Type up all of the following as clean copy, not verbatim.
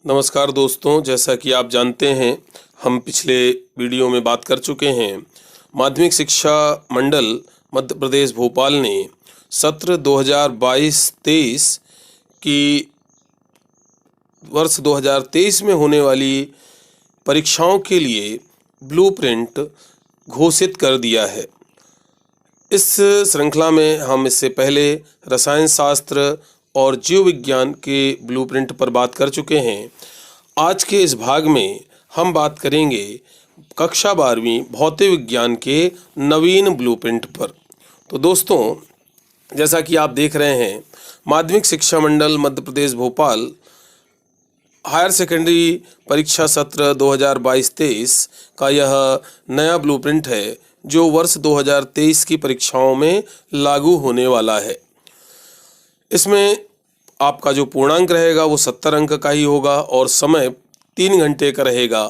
नमस्कार दोस्तों, जैसा कि आप जानते हैं हम पिछले वीडियो में बात कर चुके हैं। माध्यमिक शिक्षा मंडल मध्य प्रदेश भोपाल ने सत्र 2022-23 की वर्ष 2023 में होने वाली परीक्षाओं के लिए ब्लूप्रिंट घोषित कर दिया है। इस श्रृंखला में हम इससे पहले रसायन शास्त्र और जीव विज्ञान के ब्लूप्रिंट पर बात कर चुके हैं। आज के इस भाग में हम बात करेंगे कक्षा 12वीं भौतिक विज्ञान के नवीन ब्लूप्रिंट पर। तो दोस्तों, जैसा कि आप देख रहे हैं, माध्यमिक शिक्षा मंडल मध्य प्रदेश भोपाल हायर सेकेंडरी परीक्षा सत्र 2022-23 का यह नया ब्लूप्रिंट है जो वर्ष 2023 की परीक्षाओं में लागू होने वाला है। इसमें आपका जो पूर्णांक रहेगा वो 70 अंक का ही होगा और समय 3 घंटे का रहेगा।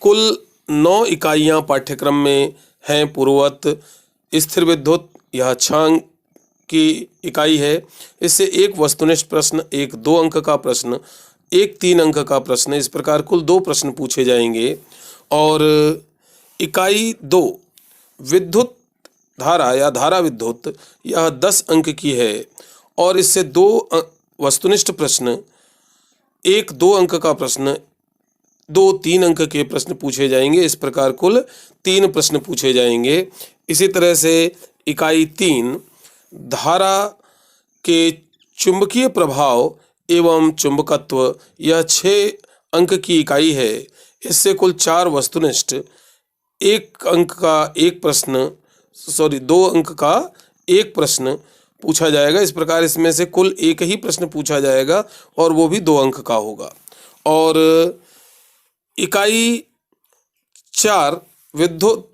कुल 9 इकाइयाँ पाठ्यक्रम में हैं। पूर्ववत स्थिर विद्युत, यह 6 अंक की इकाई है। इससे एक वस्तुनिष्ठ प्रश्न, एक 2 अंक का प्रश्न, एक 3 अंक का प्रश्न, इस प्रकार कुल 2 प्रश्न पूछे जाएंगे। और इकाई 2 विद्युत धारा या धारा विद्युत, यह 10 अंक की है और इससे 2 वस्तुनिष्ठ प्रश्न, एक 2 अंक का प्रश्न, 2-3 अंक के प्रश्न पूछे जाएंगे। इस प्रकार कुल 3 प्रश्न पूछे जाएंगे। इसी तरह से इकाई 3 धारा के चुंबकीय प्रभाव एवं चुंबकत्व, यह 6 अंक की इकाई है। इससे कुल 4 वस्तुनिष्ठ, 1 अंक का एक प्रश्न, 2 अंक का एक प्रश्न पूछा जाएगा। इस प्रकार इसमें से कुल एक ही प्रश्न पूछा जाएगा और वो भी 2 अंक का होगा। और इकाई 4 विद्युत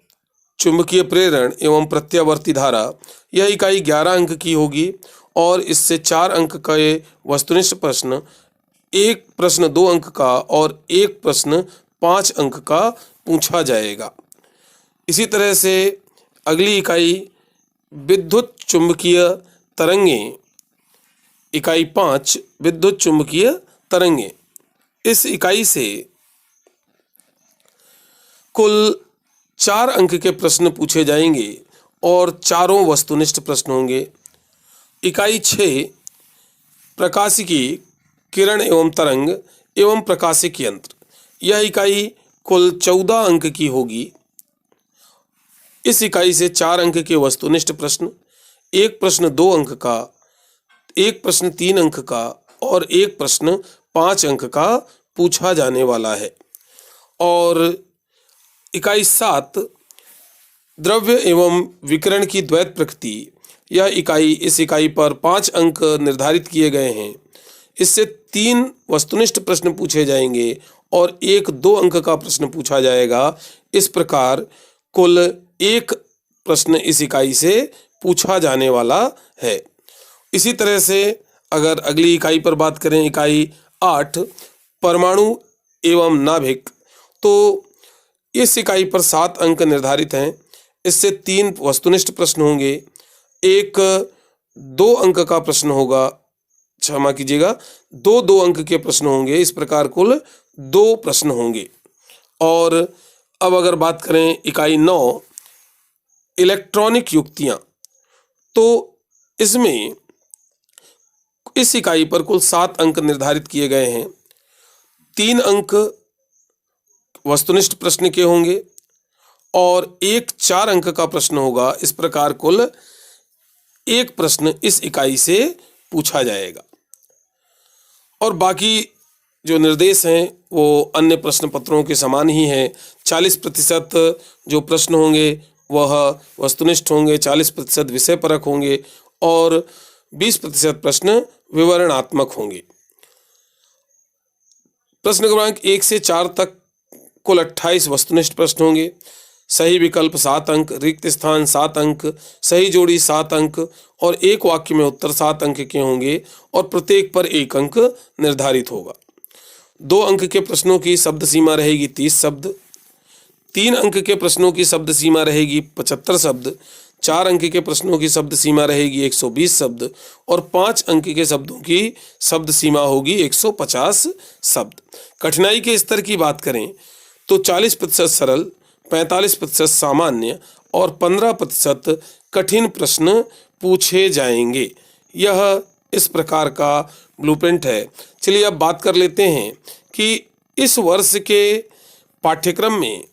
चुंबकीय प्रेरण एवं प्रत्यावर्ती धारा, यह इकाई 11 अंक की होगी और इससे 4 अंक के वस्तुनिष्ठ प्रश्न, एक प्रश्न 2 अंक का और एक प्रश्न 5 अंक का पूछा जाएगा। इसी तरह से अगली इकाई विद्युत चुंबकीय तरंगें, इकाई 5 विद्युत चुंबकीय तरंगें। इस इकाई से कुल 4 अंक के प्रश्न पूछे जाएंगे और चारों वस्तुनिष्ठ प्रश्न होंगे। इकाई 6 प्रकाशिकी, किरण एवं तरंग एवं प्रकाशिक यंत्र, यह इकाई कुल 14 अंक की होगी। इस इकाई से 4 अंक के वस्तुनिष्ठ प्रश्न, एक प्रश्न 2 अंक का, एक प्रश्न 3 अंक का और एक प्रश्न 5 अंक का पूछा जाने वाला है। और इकाई 7 द्रव्य एवं विकिरण की द्वैत प्रकृति, यह इकाई, इस इकाई पर 5 अंक निर्धारित किए गए हैं। इससे 3 वस्तुनिष्ठ प्रश्न पूछे जाएंगे और एक 2 अंक का प्रश्न पूछा जाएगा। इस प्रकार कुल 1 प्रश्न इस इकाई से पूछा जाने वाला है। इसी तरह से अगर अगली इकाई पर बात करें, इकाई 8 परमाणु एवं नाभिक, तो इस इकाई पर 7 अंक निर्धारित हैं। इससे 3 वस्तुनिष्ठ प्रश्न होंगे, एक 2 अंक का प्रश्न होगा, क्षमा कीजिएगा, 2 अंक के प्रश्न होंगे। इस प्रकार कुल 2 प्रश्न होंगे। और अब अगर बात करें इकाई 9 इलेक्ट्रॉनिक युक्तियाँ, तो इसमें इस इकाई पर कुल 7 अंक निर्धारित किए गए हैं। 3 अंक वस्तुनिष्ठ प्रश्न के होंगे और एक 4 अंक का प्रश्न होगा। इस प्रकार कुल 1 प्रश्न इस इकाई से पूछा जाएगा। और बाकी जो निर्देश हैं वो अन्य प्रश्न पत्रों के समान ही हैं। 40% जो प्रश्न होंगे वह वस्तुनिष्ठ होंगे, 40% विषय परक होंगे और 20% प्रश्न विवरणात्मक होंगे। प्रश्न क्रमांक 1 से 4 तक कुल 28 वस्तुनिष्ठ प्रश्न होंगे। सही विकल्प 7 अंक, रिक्त स्थान 7 अंक, सही जोड़ी 7 अंक और एक वाक्य में उत्तर 7 अंक के होंगे और प्रत्येक पर 1 अंक निर्धारित होगा। 2 अंक के प्रश्नों की शब्द सीमा रहेगी 30 शब्द, 3 अंक के प्रश्नों की शब्द सीमा रहेगी 75 शब्द, 4 अंक के प्रश्नों की शब्द सीमा रहेगी 120 शब्द और 5 अंक के शब्दों की शब्द सीमा होगी 150 शब्द। कठिनाई के स्तर की बात करें तो 40% सरल, 45% सामान्य और 15% कठिन प्रश्न पूछे जाएंगे। यह इस प्रकार का ब्लूप्रिंट है। चलिए अब बात कर लेते हैं कि इस वर्ष के पाठ्यक्रम में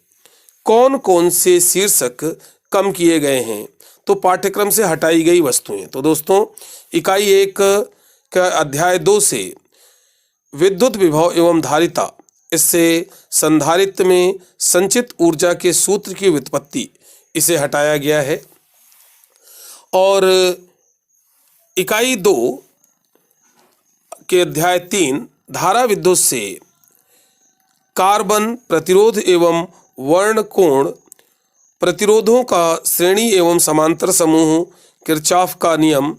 कौन कौन से शीर्षक कम किए गए हैं। तो पाठ्यक्रम से हटाई गई वस्तुएं, तो दोस्तों इकाई 1 का अध्याय 2 से विद्युत विभव एवं धारिता, इससे संधारित्र में संचित ऊर्जा के सूत्र की व्युत्पत्ति, इसे हटाया गया है। और इकाई 2 के अध्याय 3 धारा विद्युत से कार्बन प्रतिरोध एवं वर्ण कोण प्रतिरोधों का श्रेणी एवं समांतर समूह, किरचॉफ का नियम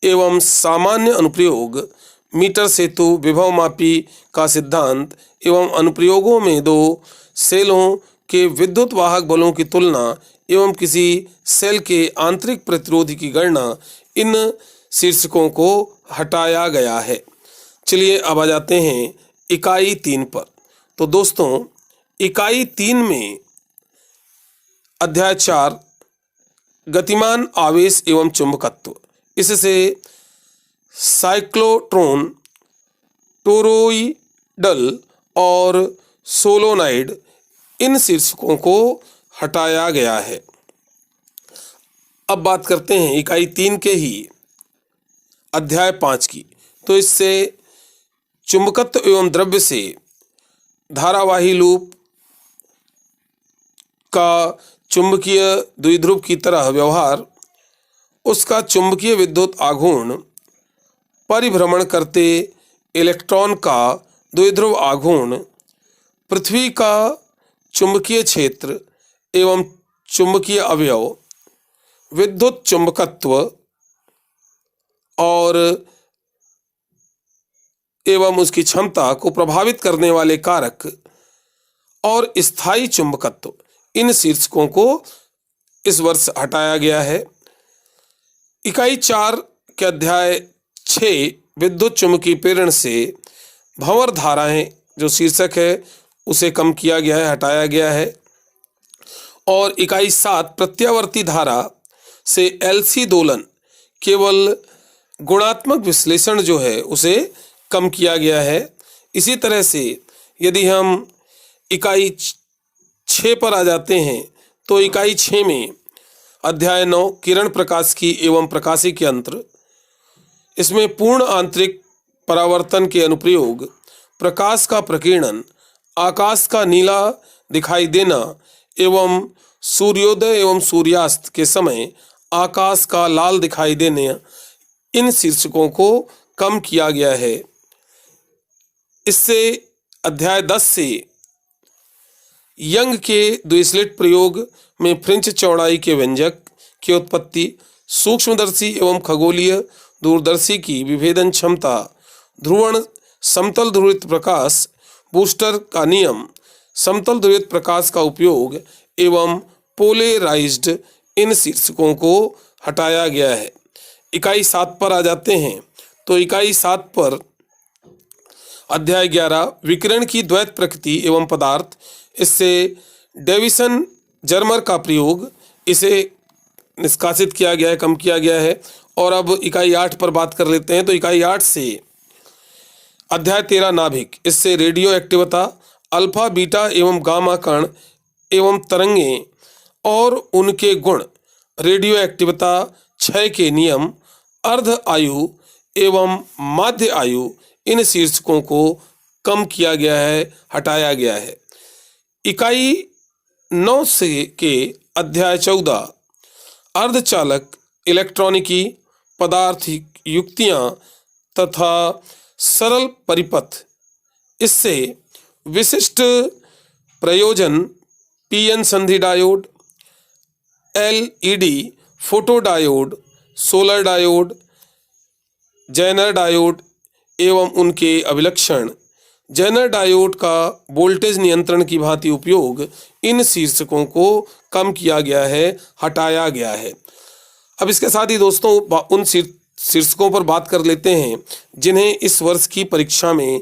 एवं सामान्य अनुप्रयोग, मीटर सेतु, विभव मापी का सिद्धांत एवं अनुप्रयोगों में 2 सेलों के विद्युत वाहक बलों की तुलना एवं किसी सेल के आंतरिक प्रतिरोध की गणना, इन शीर्षकों को हटाया गया है। चलिए अब आ जाते हैं इकाई 3 पर। तो दोस्तों इकाई 3 में अध्याय 4 गतिमान आवेश एवं चुंबकत्व, इससे साइक्लोट्रॉन, टोरॉइडल और सोलोनाइड, इन शीर्षकों को हटाया गया है। अब बात करते हैं इकाई 3 के ही अध्याय 5 की। तो इससे चुंबकत्व एवं द्रव्य से धारावाही लूप का चुंबकीय द्विध्रुव की तरह व्यवहार, उसका चुंबकीय विद्युत आघूर्ण, परिभ्रमण करते इलेक्ट्रॉन का द्विध्रुव आघूर्ण, पृथ्वी का चुंबकीय क्षेत्र एवं चुंबकीय अवयव, विद्युत चुंबकत्व और एवं उसकी क्षमता को प्रभावित करने वाले कारक और स्थायी चुंबकत्व, इन शीर्षकों को इस वर्ष हटाया गया है। इकाई 4 के अध्याय 6 विद्युत चुंबकीय प्रेरण से भंवर धाराएं, जो शीर्षक है उसे कम किया गया है, हटाया गया है। और इकाई 7 प्रत्यावर्ती धारा से एलसी दोलन, केवल गुणात्मक विश्लेषण जो है उसे कम किया गया है। इसी तरह से यदि हम इकाई 6 पर आ जाते हैं तो इकाई 6 में अध्याय 9 किरण प्रकाश की एवं प्रकाशिकी यंत्र, इसमें पूर्ण आंतरिक परावर्तन के अनुप्रयोग, प्रकाश का प्रकीर्णन, आकाश का नीला दिखाई देना एवं सूर्योदय एवं सूर्यास्त के समय आकाश का लाल दिखाई देने, इन शीर्षकों को कम किया गया है। इससे अध्याय 10 से यंग के द्विस्लिट प्रयोग में फ्रिंज चौड़ाई के व्यंजक की उत्पत्ति, सूक्ष्मदर्शी एवं खगोलीय दूरदर्शी की विभेदन क्षमता, ध्रुवण समतल ध्रुवित प्रकाश, बूस्टर का नियम, समतल ध्रुवित प्रकाश का उपयोग एवं पोलेराइज्ड, इन शीर्षकों को हटाया गया है। इकाई 7 पर आ जाते हैं। तो इकाई 7 पर अध्याय 11 विकिरण की द्वैत प्रकृति एवं पदार्थ, इससे डेविसन जर्मर का प्रयोग, इसे निष्कासित किया गया है, कम किया गया है। और अब इकाई 8 पर बात कर लेते हैं। तो इकाई 8 से अध्याय 13 नाभिक, इससे रेडियो एक्टिवता, अल्फा बीटा एवं गामा कण एवं तरंगें और उनके गुण, रेडियो एक्टिवता, क्षय के नियम, अर्ध आयु एवं माध्य आयु, इन शीर्षकों को कम किया गया है, हटाया गया है। इकाई 9 से के अध्याय 14 अर्धचालक, इलेक्ट्रॉनिकी, पदार्थिक युक्तियाँ तथा सरल परिपथ, इससे विशिष्ट प्रयोजन, पीएन संधि diode, LED, photo diode, solar diode, Zener diode एवं उनके अभिलक्षण, जेनर डायोड का वोल्टेज नियंत्रण की भांति उपयोग, इन शीर्षकों को कम किया गया है, हटाया गया है। अब इसके साथ ही दोस्तों उन शीर्षकों पर बात कर लेते हैं जिन्हें इस वर्ष की परीक्षा में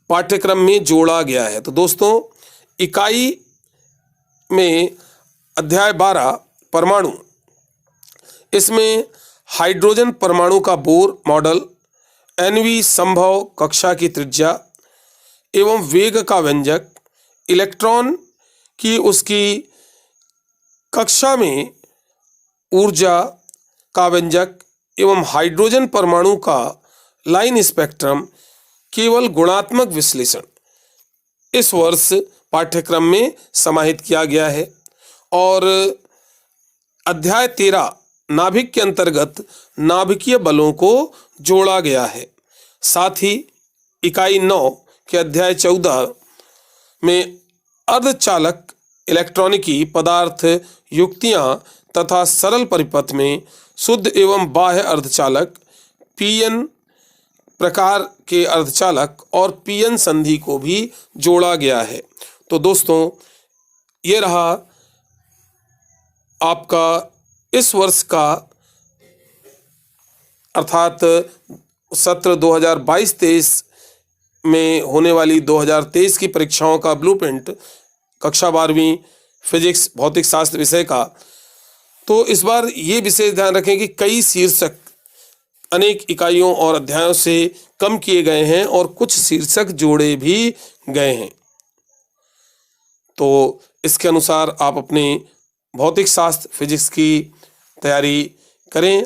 पाठ्यक्रम में जोड़ा गया है। तो दोस्तों इकाई में अध्याय 12 परमाणु, इसमें हाइड्रोजन परमाणु का बोर मॉडल, एनवी संभव कक्षा की त्रिज्या एवं वेग का व्यंजक, इलेक्ट्रॉन की उसकी कक्षा में ऊर्जा का व्यंजक एवं हाइड्रोजन परमाणु का लाइन स्पेक्ट्रम केवल गुणात्मक विश्लेषण इस वर्ष पाठ्यक्रम में समाहित किया गया है। और अध्याय 13 नाभिक के अंतर्गत नाभिकीय बलों को जोड़ा गया है। साथ ही इकाई 9 के अध्याय 14 में अर्धचालक, इलेक्ट्रॉनिकी पदार्थ, युक्तियां तथा सरल परिपथ में शुद्ध एवं बाह्य अर्धचालक, पीएन प्रकार के अर्धचालक और पीएन संधि को भी जोड़ा गया है। तो दोस्तों ये रहा आपका इस वर्ष का अर्थात सत्र 2022-23 में होने वाली 2023 की परीक्षाओं का ब्लूप्रिंट कक्षा 12वीं फिजिक्स भौतिक शास्त्र विषय का। तो इस बार ये विशेष ध्यान रखें कि कई शीर्षक अनेक इकाइयों और अध्यायों से कम किए गए हैं और कुछ शीर्षक जोड़े भी गए हैं। तो इसके अनुसार आप अपने भौतिक शास्त्र फिजिक्स की तैयारी करें,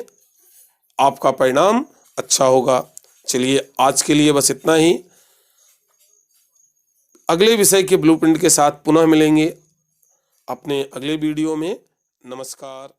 आपका परिणाम अच्छा होगा। चलिए आज के लिए बस इतना ही। अगले विषय के ब्लूप्रिंट के साथ पुनः मिलेंगे अपने अगले वीडियो में। नमस्कार।